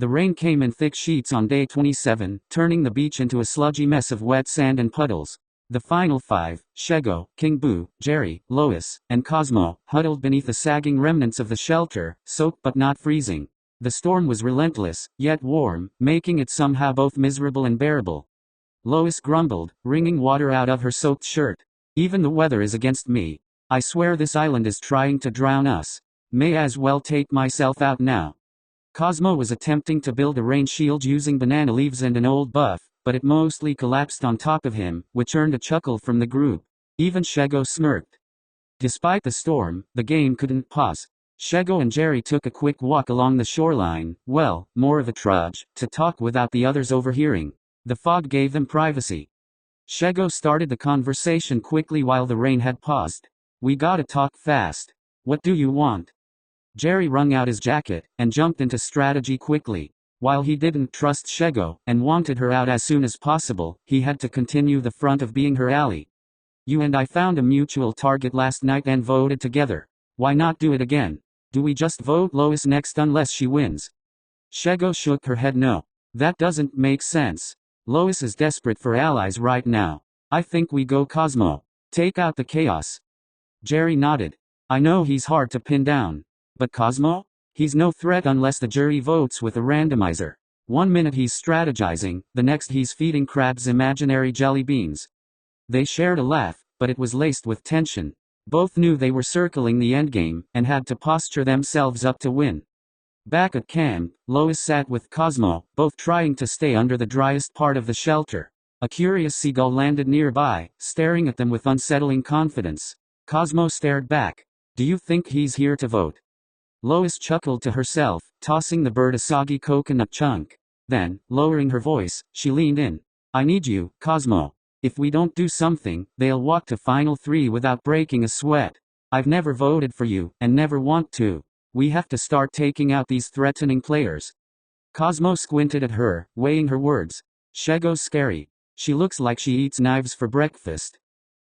The rain came in thick sheets on day 27, turning the beach into a sludgy mess of wet sand and puddles. The final five, Shego, King Boo, Jerry, Lois, and Cosmo, huddled beneath the sagging remnants of the shelter, soaked but not freezing. The storm was relentless, yet warm, making it somehow both miserable and bearable. Lois grumbled, wringing water out of her soaked shirt. Even the weather is against me. I swear this island is trying to drown us. May as well take myself out now. Cosmo was attempting to build a rain shield using banana leaves and an old buff, but it mostly collapsed on top of him, which earned a chuckle from the group. Even Shego smirked. Despite the storm, the game couldn't pause. Shego and Jerry took a quick walk along the shoreline, well, more of a trudge, to talk without the others overhearing. The fog gave them privacy. Shego started the conversation quickly while the rain had paused. We gotta talk fast. What do you want? Jerry wrung out his jacket, and jumped into strategy quickly. While he didn't trust Shego, and wanted her out as soon as possible, he had to continue the front of being her ally. You and I found a mutual target last night and voted together. Why not do it again? Do we just vote Lois next unless she wins? Shego shook her head no. That doesn't make sense. Lois is desperate for allies right now. I think we go Cosmo. Take out the chaos. Jerry nodded. I know he's hard to pin down. But Cosmo? He's no threat unless the jury votes with a randomizer. 1 minute he's strategizing, the next he's feeding crabs imaginary jelly beans. They shared a laugh, but it was laced with tension. Both knew they were circling the endgame, and had to posture themselves up to win. Back at camp, Lois sat with Cosmo, both trying to stay under the driest part of the shelter. A curious seagull landed nearby, staring at them with unsettling confidence. Cosmo stared back. Do you think he's here to vote? Lois chuckled to herself, tossing the bird a soggy coconut chunk. Then, lowering her voice, she leaned in. I need you, Cosmo. If we don't do something, they'll walk to Final 3 without breaking a sweat. I've never voted for you, and never want to. We have to start taking out these threatening players. Cosmo squinted at her, weighing her words. Shego's scary. She looks like she eats knives for breakfast.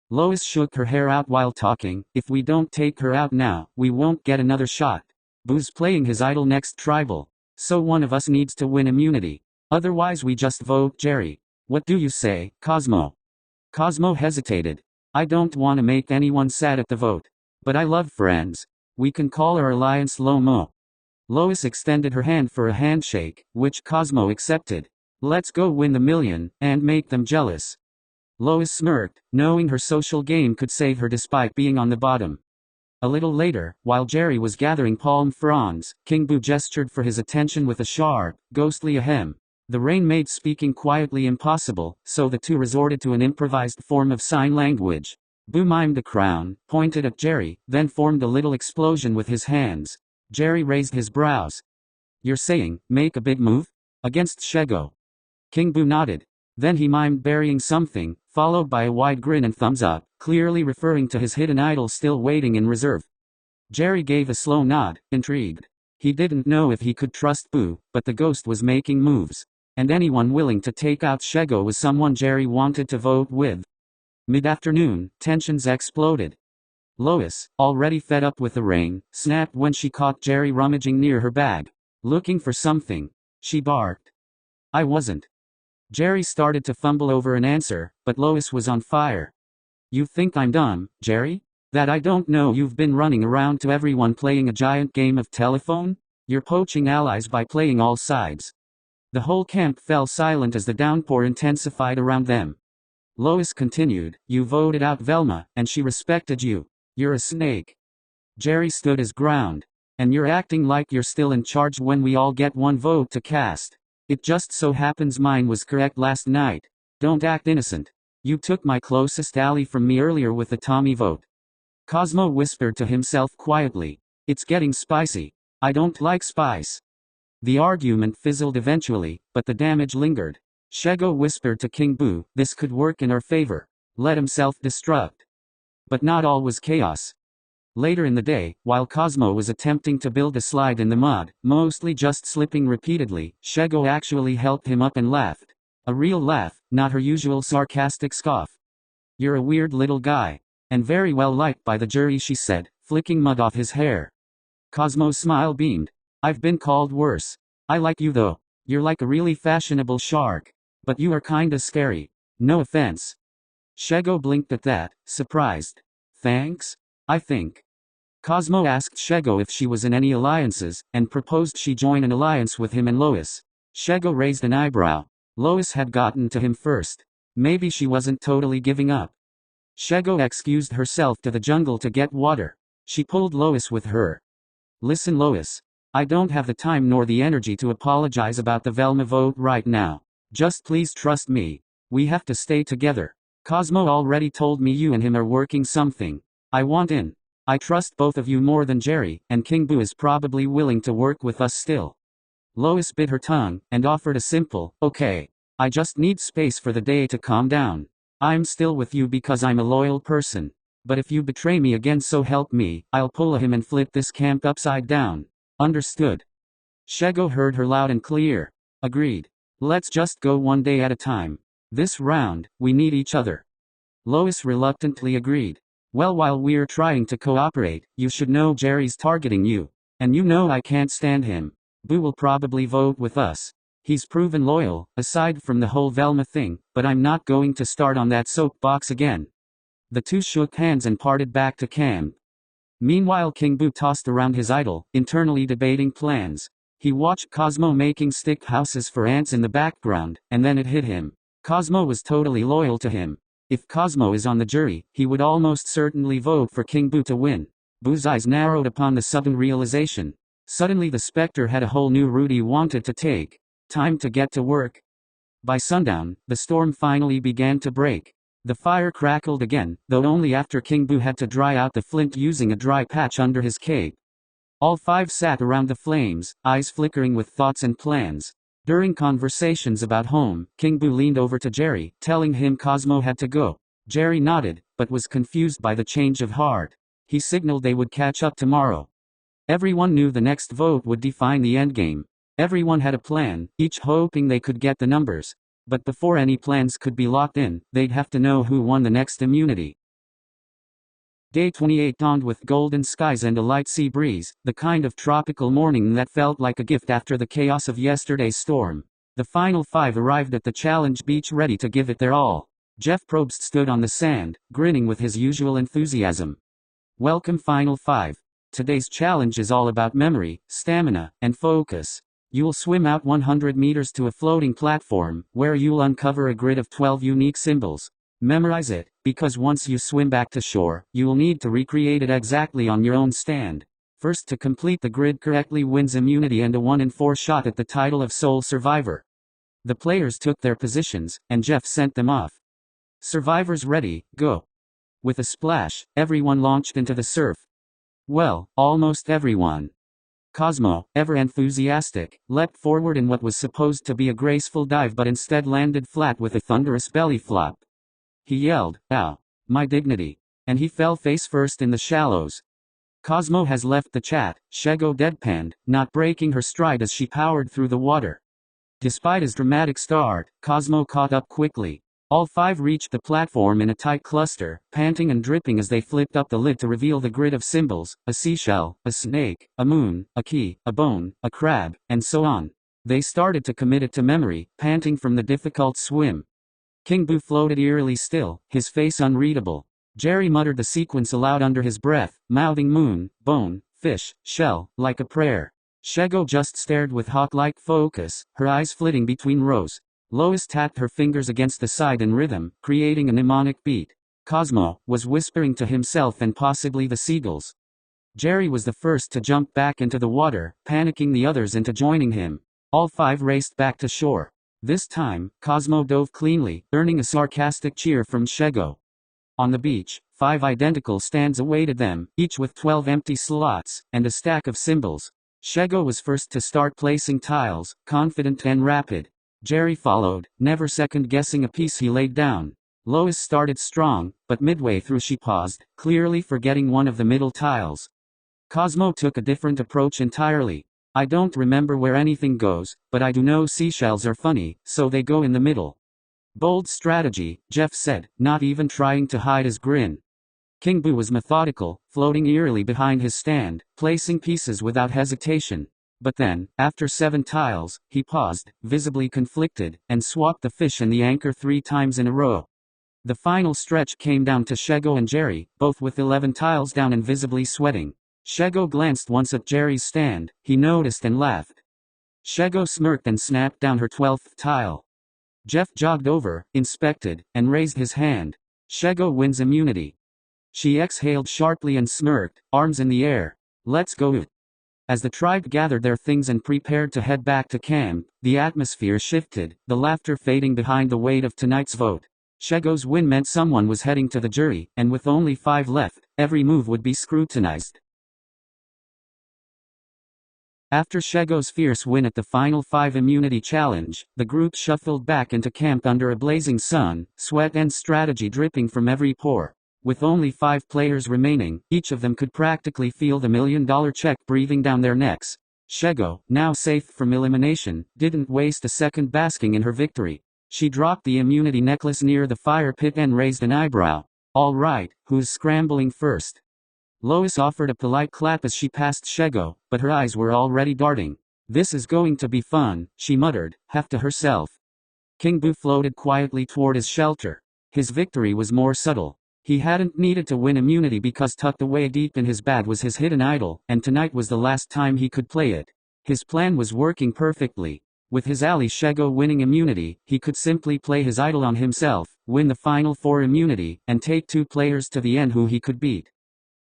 Lois shook her hair out while talking. If we don't take her out now, we won't get another shot. Boo's playing his idol next tribal. So one of us needs to win immunity. Otherwise we just vote Jerry. What do you say, Cosmo? Cosmo hesitated. I don't want to make anyone sad at the vote. But I love friends. We can call our alliance Lomo. Lois extended her hand for a handshake, which Cosmo accepted. Let's go win the million, and make them jealous. Lois smirked, knowing her social game could save her despite being on the bottom. A little later, while Jerry was gathering palm fronds, King Boo gestured for his attention with a sharp, ghostly ahem. The rain made speaking quietly impossible, so the two resorted to an improvised form of sign language. Boo mimed a crown, pointed at Jerry, then formed a little explosion with his hands. Jerry raised his brows. You're saying, make a big move? Against Shego? King Boo nodded. Then he mimed burying something, followed by a wide grin and thumbs up, clearly referring to his hidden idol still waiting in reserve. Jerry gave a slow nod, intrigued. He didn't know if he could trust Boo, but the ghost was making moves. And anyone willing to take out Shego was someone Jerry wanted to vote with. Mid-afternoon, tensions exploded. Lois, already fed up with the rain, snapped when she caught Jerry rummaging near her bag. Looking for something. She barked. I wasn't. Jerry started to fumble over an answer, but Lois was on fire. You think I'm dumb, Jerry? That I don't know you've been running around to everyone playing a giant game of telephone? You're poaching allies by playing all sides. The whole camp fell silent as the downpour intensified around them. Lois continued, you voted out Velma, and she respected you. You're a snake. Jerry stood his ground. And you're acting like you're still in charge when we all get one vote to cast. It just so happens mine was correct last night. Don't act innocent. You took my closest ally from me earlier with the Tommy vote. Cosmo whispered to himself quietly. It's getting spicy. I don't like spice. The argument fizzled eventually, but the damage lingered. Shego whispered to King Boo, this could work in our favor. Let him self-destruct. But not all was chaos. Later in the day, while Cosmo was attempting to build a slide in the mud, mostly just slipping repeatedly, Shego actually helped him up and laughed. A real laugh, not her usual sarcastic scoff. You're a weird little guy. And very well liked by the jury, she said, flicking mud off his hair. Cosmo's smile beamed. I've been called worse. I like you though. You're like a really fashionable shark. But you are kinda scary. No offense. Shego blinked at that, surprised. Thanks? I think. Cosmo asked Shego if she was in any alliances, and proposed she join an alliance with him and Lois. Shego raised an eyebrow. Lois had gotten to him first. Maybe she wasn't totally giving up. Shego excused herself to the jungle to get water. She pulled Lois with her. Listen Lois. I don't have the time nor the energy to apologize about the Velma vote right now. Just please trust me. We have to stay together. Cosmo already told me you and him are working something. I want in. I trust both of you more than Jerry, and King Boo is probably willing to work with us still. Lois bit her tongue, and offered a simple, okay. I just need space for the day to calm down. I'm still with you because I'm a loyal person. But if you betray me again so help me, I'll pull him and flip this camp upside down. Understood. Shego heard her loud and clear. Agreed. Let's just go one day at a time. This round, we need each other. Lois reluctantly agreed. Well, while we're trying to cooperate, you should know Jerry's targeting you. And you know I can't stand him. Boo will probably vote with us. He's proven loyal, aside from the whole Velma thing, but I'm not going to start on that soapbox again. The two shook hands and parted back to camp. Meanwhile King Boo tossed around his idol, internally debating plans. He watched Cosmo making stick houses for ants in the background, and then it hit him. Cosmo was totally loyal to him. If Cosmo is on the jury, he would almost certainly vote for King Boo to win. Boo's eyes narrowed upon the sudden realization. Suddenly the specter had a whole new route he wanted to take. Time to get to work. By sundown, the storm finally began to break. The fire crackled again, though only after King Boo had to dry out the flint using a dry patch under his cape. All five sat around the flames, eyes flickering with thoughts and plans. During conversations about home, King Boo leaned over to Jerry, telling him Cosmo had to go. Jerry nodded, but was confused by the change of heart. He signaled they would catch up tomorrow. Everyone knew the next vote would define the endgame. Everyone had a plan, each hoping they could get the numbers. But before any plans could be locked in, they'd have to know who won the next immunity. Day 28 dawned with golden skies and a light sea breeze, the kind of tropical morning that felt like a gift after the chaos of yesterday's storm. The final five arrived at the challenge beach ready to give it their all. Jeff Probst stood on the sand, grinning with his usual enthusiasm. Welcome Final Five. Today's challenge is all about memory, stamina, and focus. You'll swim out 100 meters to a floating platform, where you'll uncover a grid of 12 unique symbols. Memorize it, because once you swim back to shore, you'll need to recreate it exactly on your own stand. First to complete the grid correctly wins immunity and a 1 in 4 shot at the title of sole survivor. The players took their positions, and Jeff sent them off. Survivors ready, go. With a splash, everyone launched into the surf. Well, almost everyone. Cosmo, ever enthusiastic, leapt forward in what was supposed to be a graceful dive but instead landed flat with a thunderous belly flop. He yelled, "Ow! My dignity!" and he fell face first in the shallows. Cosmo has left the chat, Shego deadpanned, not breaking her stride as she powered through the water. Despite his dramatic start, Cosmo caught up quickly. All five reached the platform in a tight cluster, panting and dripping as they flipped up the lid to reveal the grid of symbols, a seashell, a snake, a moon, a key, a bone, a crab, and so on. They started to commit it to memory, panting from the difficult swim. King Boo floated eerily still, his face unreadable. Jerry muttered the sequence aloud under his breath, mouthing moon, bone, fish, shell, like a prayer. Shego just stared with hawk-like focus, her eyes flitting between rows. Lois tapped her fingers against the side in rhythm, creating a mnemonic beat. Cosmo was whispering to himself and possibly the seagulls. Jerry was the first to jump back into the water, panicking the others into joining him. All five raced back to shore. This time, Cosmo dove cleanly, earning a sarcastic cheer from Shego. On the beach, 5 identical stands awaited them, each with 12 empty slots, and a stack of symbols. Shego was first to start placing tiles, confident and rapid. Jerry followed, never second-guessing a piece he laid down. Lois started strong, but midway through she paused, clearly forgetting one of the middle tiles. Cosmo took a different approach entirely. I don't remember where anything goes, but I do know seashells are funny, so they go in the middle. Bold strategy, Jeff said, not even trying to hide his grin. King Boo was methodical, floating eerily behind his stand, placing pieces without hesitation. But then, after 7 tiles, he paused, visibly conflicted, and swapped the fish and the anchor 3 times in a row. The final stretch came down to Shego and Jerry, both with 11 tiles down and visibly sweating. Shego glanced once at Jerry's stand, he noticed and laughed. Shego smirked and snapped down her 12th tile. Jeff jogged over, inspected, and raised his hand. Shego wins immunity. She exhaled sharply and smirked, arms in the air. Let's go. As the tribe gathered their things and prepared to head back to camp, the atmosphere shifted, the laughter fading behind the weight of tonight's vote. Shego's win meant someone was heading to the jury, and with only 5 left, every move would be scrutinized. After Shego's fierce win at the final 5 immunity challenge, the group shuffled back into camp under a blazing sun, sweat and strategy dripping from every pore. With only 5 players remaining, each of them could practically feel the $1 million check breathing down their necks. Shego, now safe from elimination, didn't waste a second basking in her victory. She dropped the immunity necklace near the fire pit and raised an eyebrow. All right, who's scrambling first? Lois offered a polite clap as she passed Shego, but her eyes were already darting. This is going to be fun, she muttered, half to herself. King Boo floated quietly toward his shelter. His victory was more subtle. He hadn't needed to win immunity because tucked away deep in his bag was his hidden idol, and tonight was the last time he could play it. His plan was working perfectly. With his ally Shego winning immunity, he could simply play his idol on himself, win the final 4 immunity, and take 2 players to the end who he could beat.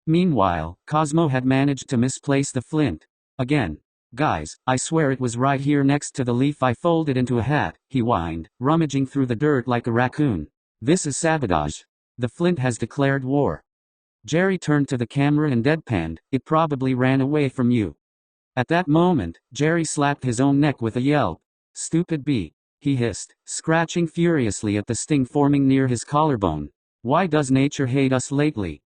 Meanwhile, Cosmo had managed to misplace the flint. Again. Guys, I swear it was right here next to the leaf I folded into a hat, he whined, rummaging through the dirt like a raccoon. This is sabotage. The flint has declared war. Jerry turned to the camera and deadpanned, it probably ran away from you. At that moment, Jerry slapped his own neck with a yelp. Stupid bee, he hissed, scratching furiously at the sting forming near his collarbone. Why does nature hate us lately?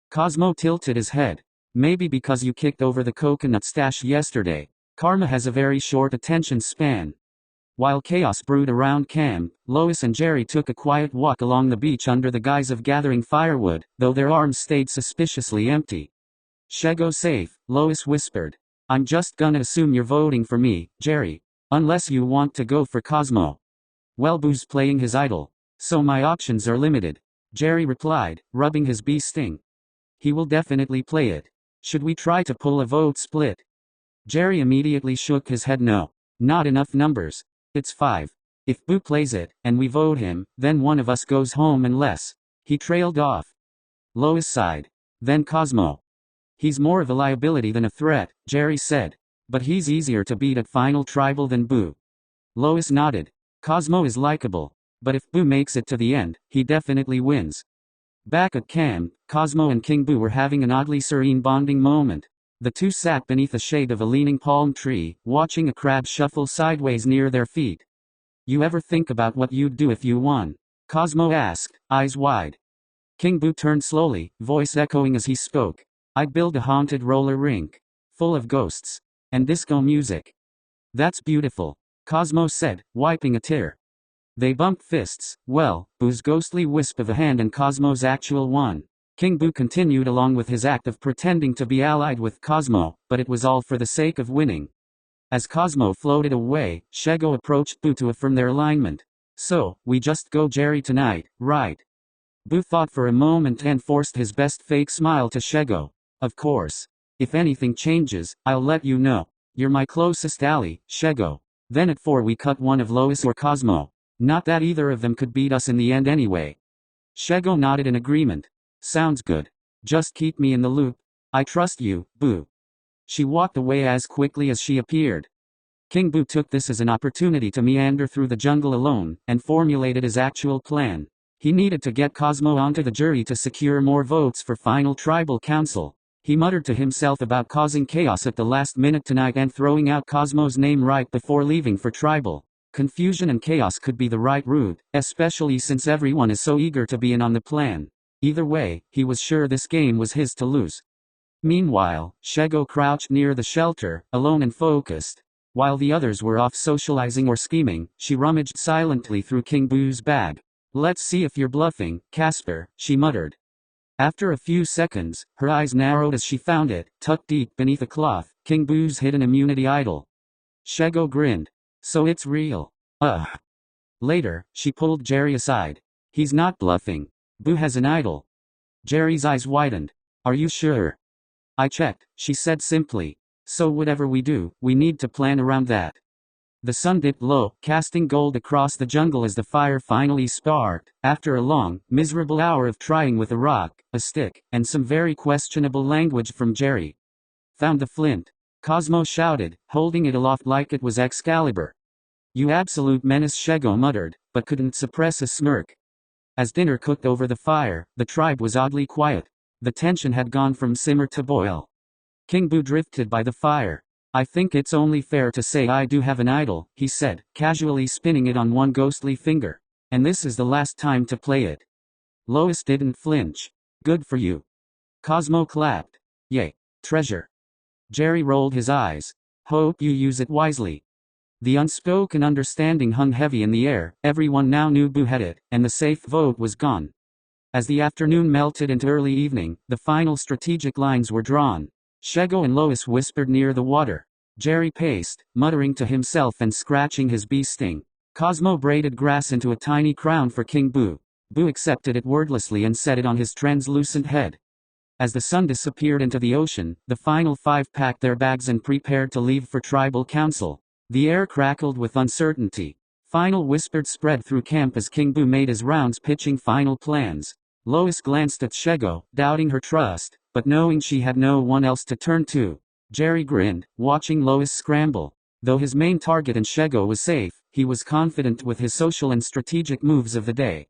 Cosmo tilted his head. Maybe because you kicked over the coconut stash yesterday. Karma has a very short attention span. While chaos brewed around camp, Lois and Jerry took a quiet walk along the beach under the guise of gathering firewood, though their arms stayed suspiciously empty. Shego safe, Lois whispered. I'm just gonna assume you're voting for me, Jerry. Unless you want to go for Cosmo. Well, Boo's playing his idol. So my options are limited. Jerry replied, rubbing his bee sting. He will definitely play it. Should we try to pull a vote split? Jerry immediately shook his head no. Not enough numbers. It's 5. If Boo plays it, and we vote him, then one of us goes home unless. He trailed off. Lois sighed. Then Cosmo. He's more of a liability than a threat, Jerry said. But he's easier to beat at Final Tribal than Boo. Lois nodded. Cosmo is likable. But if Boo makes it to the end, he definitely wins. Back at camp, Cosmo and King Boo were having an oddly serene bonding moment. The two sat beneath the shade of a leaning palm tree, watching a crab shuffle sideways near their feet. You ever think about what you'd do if you won? Cosmo asked, eyes wide. King Boo turned slowly, voice echoing as he spoke. I'd build a haunted roller rink. Full of ghosts. And disco music. That's beautiful. Cosmo said, wiping a tear. They bumped fists. Well, Boo's ghostly wisp of a hand and Cosmo's actual one. King Boo continued along with his act of pretending to be allied with Cosmo, but it was all for the sake of winning. As Cosmo floated away, Shego approached Boo to affirm their alignment. So, we just go Jerry tonight, right? Boo thought for a moment and forced his best fake smile to Shego. Of course. If anything changes, I'll let you know. You're my closest ally, Shego. Then at 4 we cut one of Lois or Cosmo. Not that either of them could beat us in the end anyway. Shego nodded in agreement. Sounds good. Just keep me in the loop. I trust you, Boo. She walked away as quickly as she appeared. King Boo took this as an opportunity to meander through the jungle alone, and formulated his actual plan. He needed to get Cosmo onto the jury to secure more votes for Final Tribal Council. He muttered to himself about causing chaos at the last minute tonight and throwing out Cosmo's name right before leaving for Tribal. Confusion and chaos could be the right route, especially since everyone is so eager to be in on the plan. Either way, he was sure this game was his to lose. Meanwhile, Shego crouched near the shelter, alone and focused. While the others were off socializing or scheming, she rummaged silently through King Boo's bag. Let's see if you're bluffing, Casper, she muttered. After a few seconds, her eyes narrowed as she found it, tucked deep beneath a cloth, King Boo's hidden immunity idol. Shego grinned. So it's real. Ugh. Later, she pulled Jerry aside. He's not bluffing. Boo has an idol. Jerry's eyes widened. Are you sure? I checked, she said simply. So whatever we do, we need to plan around that. The sun dipped low, casting gold across the jungle as the fire finally sparked, after a long, miserable hour of trying with a rock, a stick, and some very questionable language from Jerry. Found the flint. Cosmo shouted, holding it aloft like it was Excalibur. You absolute menace, Shego muttered, but couldn't suppress a smirk. As dinner cooked over the fire, the tribe was oddly quiet. The tension had gone from simmer to boil. King Boo drifted by the fire. I think it's only fair to say I do have an idol, he said, casually spinning it on one ghostly finger. And this is the last time to play it. Lois didn't flinch. Good for you. Cosmo clapped. Yay. Treasure. Jerry rolled his eyes. Hope you use it wisely. The unspoken understanding hung heavy in the air. Everyone now knew Boo had it, and the safe vote was gone. As the afternoon melted into early evening, the final strategic lines were drawn. Shego and Lois whispered near the water. Jerry paced, muttering to himself and scratching his bee sting. Cosmo braided grass into a tiny crown for King Boo. Boo accepted it wordlessly and set it on his translucent head. As the sun disappeared into the ocean, the final 5 packed their bags and prepared to leave for tribal council. The air crackled with uncertainty. Final whispered spread through camp as King Boo made his rounds pitching final plans. Lois glanced at Shego, doubting her trust, but knowing she had no one else to turn to. Jerry grinned, watching Lois scramble. Though his main target in Shego was safe, he was confident with his social and strategic moves of the day.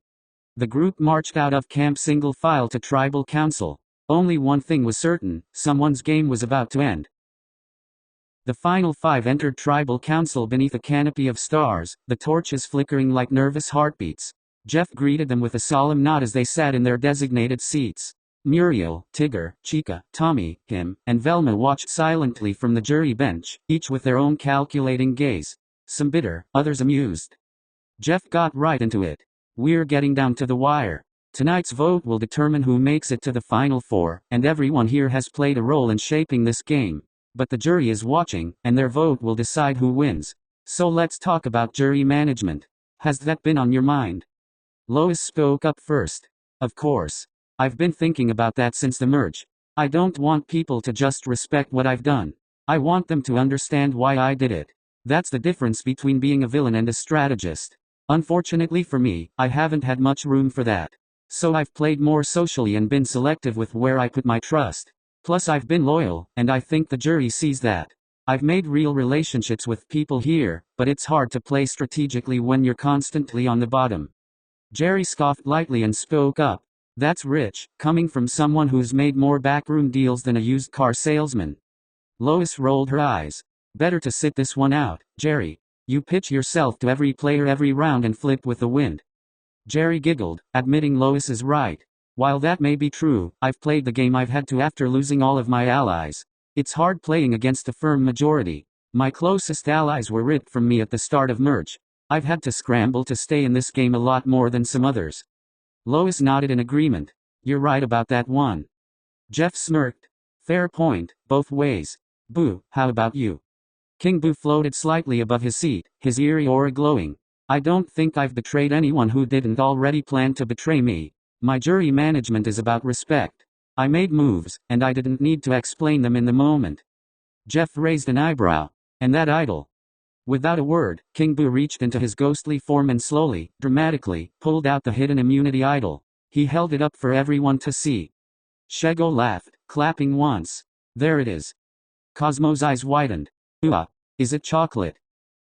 The group marched out of camp single file to tribal council. Only one thing was certain, someone's game was about to end. The final 5 entered tribal council beneath a canopy of stars, the torches flickering like nervous heartbeats. Jeff greeted them with a solemn nod as they sat in their designated seats. Muriel, Tigger, Chica, Tommy, him, and Velma watched silently from the jury bench, each with their own calculating gaze. Some bitter, others amused. Jeff got right into it. We're getting down to the wire. Tonight's vote will determine who makes it to the Final 4, and everyone here has played a role in shaping this game. But the jury is watching, and their vote will decide who wins. So let's talk about jury management. Has that been on your mind? Lois spoke up first. Of course. I've been thinking about that since the merge. I don't want people to just respect what I've done. I want them to understand why I did it. That's the difference between being a villain and a strategist. Unfortunately for me, I haven't had much room for that. So I've played more socially and been selective with where I put my trust. Plus I've been loyal, and I think the jury sees that. I've made real relationships with people here, but it's hard to play strategically when you're constantly on the bottom. Jerry scoffed lightly and spoke up. That's rich, coming from someone who's made more backroom deals than a used car salesman. Lois rolled her eyes. Better to sit this one out, Jerry. You pitch yourself to every player every round and flip with the wind. Jerry giggled, admitting Lois is right. While that may be true, I've played the game I've had to after losing all of my allies. It's hard playing against a firm majority. My closest allies were ripped from me at the start of merge. I've had to scramble to stay in this game a lot more than some others. Lois nodded in agreement. You're right about that one. Jeff smirked. Fair point, both ways. Boo, how about you? King Boo floated slightly above his seat, his eerie aura glowing. I don't think I've betrayed anyone who didn't already plan to betray me. My jury management is about respect. I made moves, and I didn't need to explain them in the moment. Jeff raised an eyebrow. And that idol? Without a word, King Boo reached into his ghostly form and slowly, dramatically, pulled out the hidden immunity idol. He held it up for everyone to see. Shego laughed, clapping once. There it is. Cosmo's eyes widened. Is it chocolate?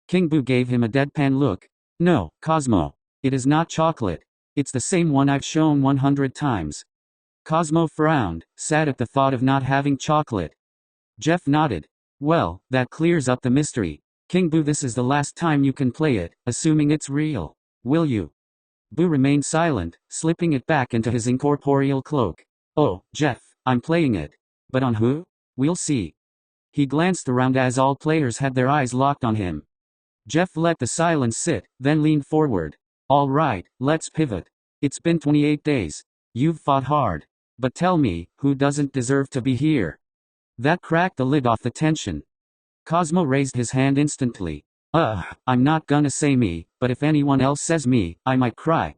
King Boo gave him a deadpan look. No, Cosmo. It is not chocolate. It's the same one I've shown 100 times. Cosmo frowned, sad at the thought of not having chocolate. Jeff nodded. Well, that clears up the mystery. King Boo, this is the last time you can play it, assuming it's real. Will you? Boo remained silent, slipping it back into his incorporeal cloak. Oh, Jeff, I'm playing it. But on who? We'll see. He glanced around as all players had their eyes locked on him. Jeff let the silence sit, then leaned forward. All right, let's pivot. It's been 28 days. You've fought hard. But tell me, who doesn't deserve to be here? That cracked the lid off the tension. Cosmo raised his hand instantly. I'm not gonna say me, but if anyone else says me, I might cry.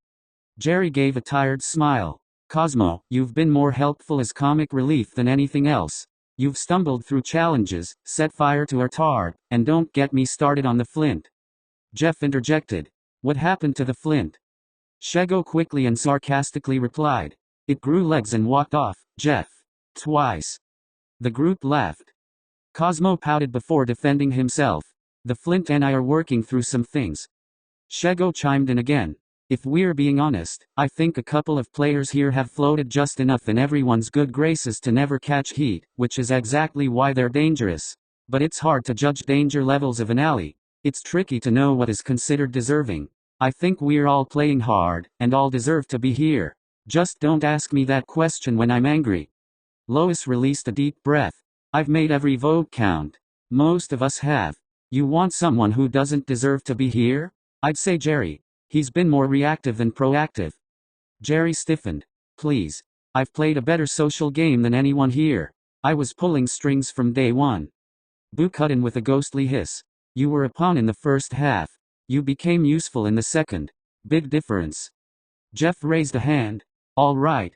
Jerry gave a tired smile. Cosmo, you've been more helpful as comic relief than anything else. You've stumbled through challenges, set fire to our tar, and don't get me started on the flint. Jeff interjected. What happened to the flint? Shego quickly and sarcastically replied. It grew legs and walked off, Jeff. Twice. The group laughed. Cosmo pouted before defending himself. The flint and I are working through some things. Shego chimed in again. If we're being honest, I think a couple of players here have floated just enough in everyone's good graces to never catch heat, which is exactly why they're dangerous. But it's hard to judge danger levels of an alley. It's tricky to know what is considered deserving. I think we're all playing hard, and all deserve to be here. Just don't ask me that question when I'm angry. Lois released a deep breath. I've made every vote count. Most of us have. You want someone who doesn't deserve to be here? I'd say Jerry. He's been more reactive than proactive. Jerry stiffened. Please. I've played a better social game than anyone here. I was pulling strings from day one. Boo cut in with a ghostly hiss. You were a pawn in the first half. You became useful in the second. Big difference. Jeff raised a hand. All right.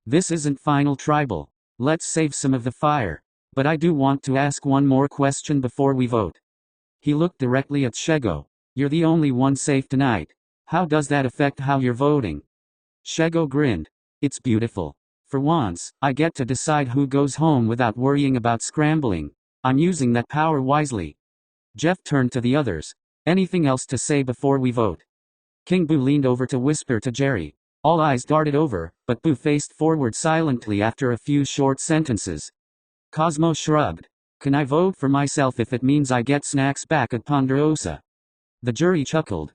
This isn't final tribal. Let's save some of the fire. But I do want to ask one more question before we vote. He looked directly at Shego. You're the only one safe tonight. How does that affect how you're voting? Shego grinned. It's beautiful. For once, I get to decide who goes home without worrying about scrambling. I'm using that power wisely. Jeff turned to the others. Anything else to say before we vote? King Boo leaned over to whisper to Jerry. All eyes darted over, but Boo faced forward silently after a few short sentences. Cosmo shrugged. Can I vote for myself if it means I get snacks back at Ponderosa? The jury chuckled.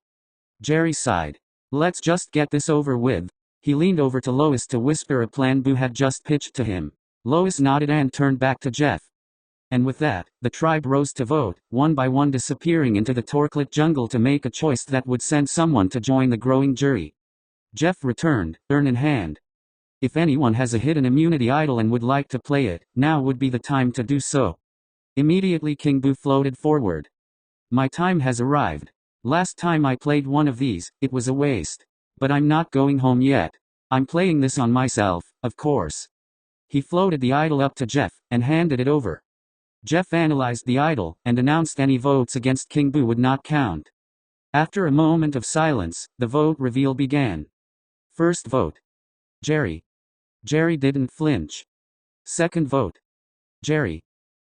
Jerry sighed. Let's just get this over with. He leaned over to Lois to whisper a plan Boo had just pitched to him. Lois nodded and turned back to Jeff. And with that, the tribe rose to vote, one by one disappearing into the torchlit jungle to make a choice that would send someone to join the growing jury. Jeff returned, urn in hand. If anyone has a hidden immunity idol and would like to play it, now would be the time to do so. Immediately King Boo floated forward. My time has arrived. Last time I played one of these, it was a waste. But I'm not going home yet. I'm playing this on myself, of course. He floated the idol up to Jeff, and handed it over. Jeff analyzed the idol, and announced any votes against King Boo would not count. After a moment of silence, the vote reveal began. First vote. Jerry. Jerry didn't flinch. Second vote. Jerry.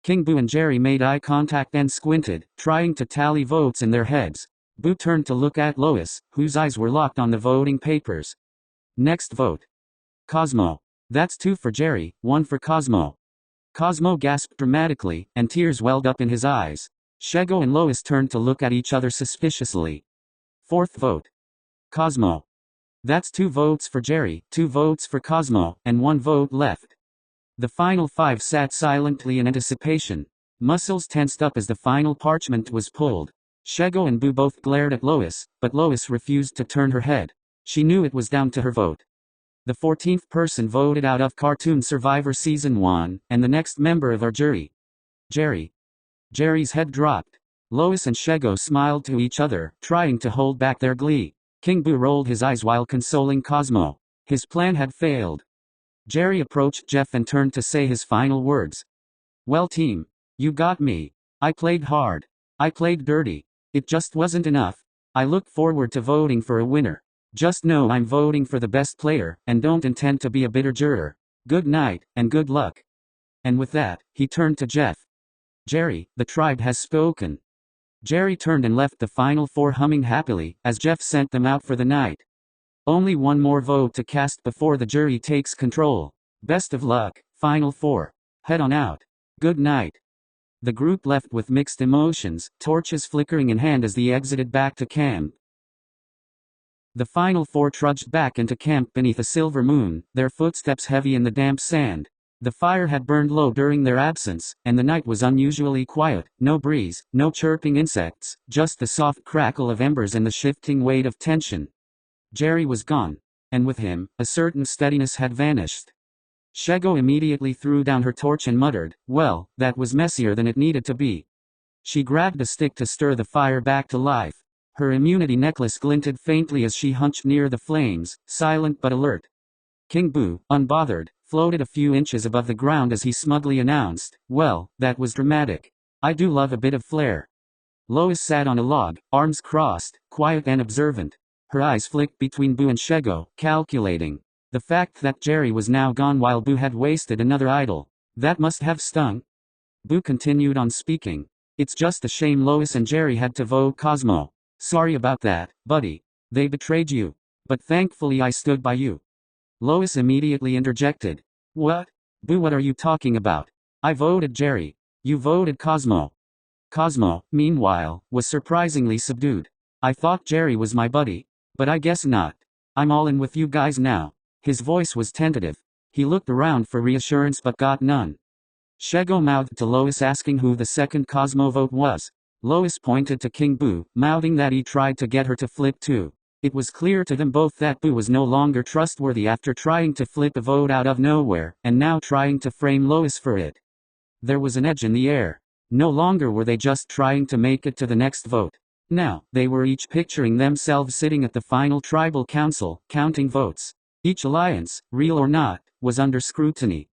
King Boo and Jerry made eye contact and squinted, trying to tally votes in their heads. Boo turned to look at Lois, whose eyes were locked on the voting papers. Next vote. Cosmo. That's 2 for Jerry, 1 for Cosmo. Cosmo gasped dramatically, and tears welled up in his eyes. Shego and Lois turned to look at each other suspiciously. Fourth vote. Cosmo. That's 2 votes for Jerry, 2 votes for Cosmo, and 1 vote left. The final 5 sat silently in anticipation. Muscles tensed up as the final parchment was pulled. Shego and Boo both glared at Lois, but Lois refused to turn her head. She knew it was down to her vote. The 14th person voted out of Cartoon Survivor Season 1, and the next member of our jury. Jerry. Jerry's head dropped. Lois and Shego smiled to each other, trying to hold back their glee. King Boo rolled his eyes while consoling Cosmo. His plan had failed. Jerry approached Jeff and turned to say his final words. Well team, you got me. I played hard. I played dirty. It just wasn't enough. I look forward to voting for a winner. Just know I'm voting for the best player, and don't intend to be a bitter juror. Good night, and good luck. And with that, he turned to Jeff. Jerry, the tribe has spoken. Jerry turned and left the final 4 humming happily, as Jeff sent them out for the night. Only one more vote to cast before the jury takes control. Best of luck, final 4. Head on out. Good night. The group left with mixed emotions, torches flickering in hand as they exited back to camp. The final 4 trudged back into camp beneath a silver moon, their footsteps heavy in the damp sand. The fire had burned low during their absence, and the night was unusually quiet. No breeze, no chirping insects, just the soft crackle of embers and the shifting weight of tension. Jerry was gone. and with him, a certain steadiness had vanished. Shego immediately threw down her torch and muttered, "Well, that was messier than it needed to be." She grabbed a stick to stir the fire back to life. Her immunity necklace glinted faintly as she hunched near the flames, silent but alert. King Boo, unbothered, floated a few inches above the ground as he smugly announced, "Well, that was dramatic. I do love a bit of flair." Lois sat on a log, arms crossed, quiet and observant. Her eyes flicked between Boo and Shego, calculating. The fact that Jerry was now gone while Boo had wasted another idol, that must have stung. Boo continued on speaking. "It's just a shame Lois and Jerry had to vote Cosmo. Sorry about that, buddy. They betrayed you. But thankfully I stood by you." Lois immediately interjected. "What? Boo, what are you talking about? I voted Jerry. You voted Cosmo." Cosmo, meanwhile, was surprisingly subdued. "I thought Jerry was my buddy. But I guess not. I'm all in with you guys now." His voice was tentative. He looked around for reassurance but got none. Shego mouthed to Lois asking who the second Cosmo vote was. Lois pointed to King Boo, mouthing that he tried to get her to flip too. It was clear to them both that Boo was no longer trustworthy after trying to flip a vote out of nowhere, and now trying to frame Lois for it. There was an edge in the air. No longer were they just trying to make it to the next vote. Now, they were each picturing themselves sitting at the final tribal council, counting votes. Each alliance, real or not, was under scrutiny.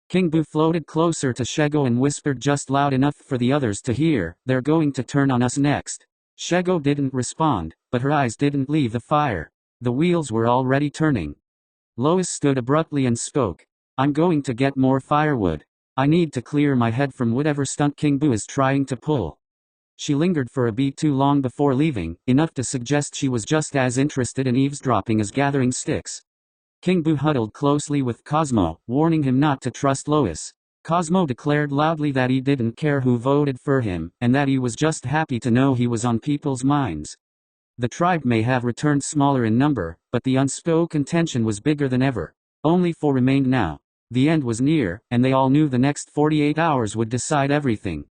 King Boo floated closer to Shego and whispered just loud enough for the others to hear, "They're going to turn on us next." Shego didn't respond, but her eyes didn't leave the fire. The wheels were already turning. Lois stood abruptly and spoke. "I'm going to get more firewood. I need to clear my head from whatever stunt King Boo is trying to pull." She lingered for a beat too long before leaving, enough to suggest she was just as interested in eavesdropping as gathering sticks. King Boo huddled closely with Cosmo, warning him not to trust Lois. Cosmo declared loudly that he didn't care who voted for him, and that he was just happy to know he was on people's minds. The tribe may have returned smaller in number, but the unspoken tension was bigger than ever. Only four remained now. The end was near, and they all knew the next 48 hours would decide everything.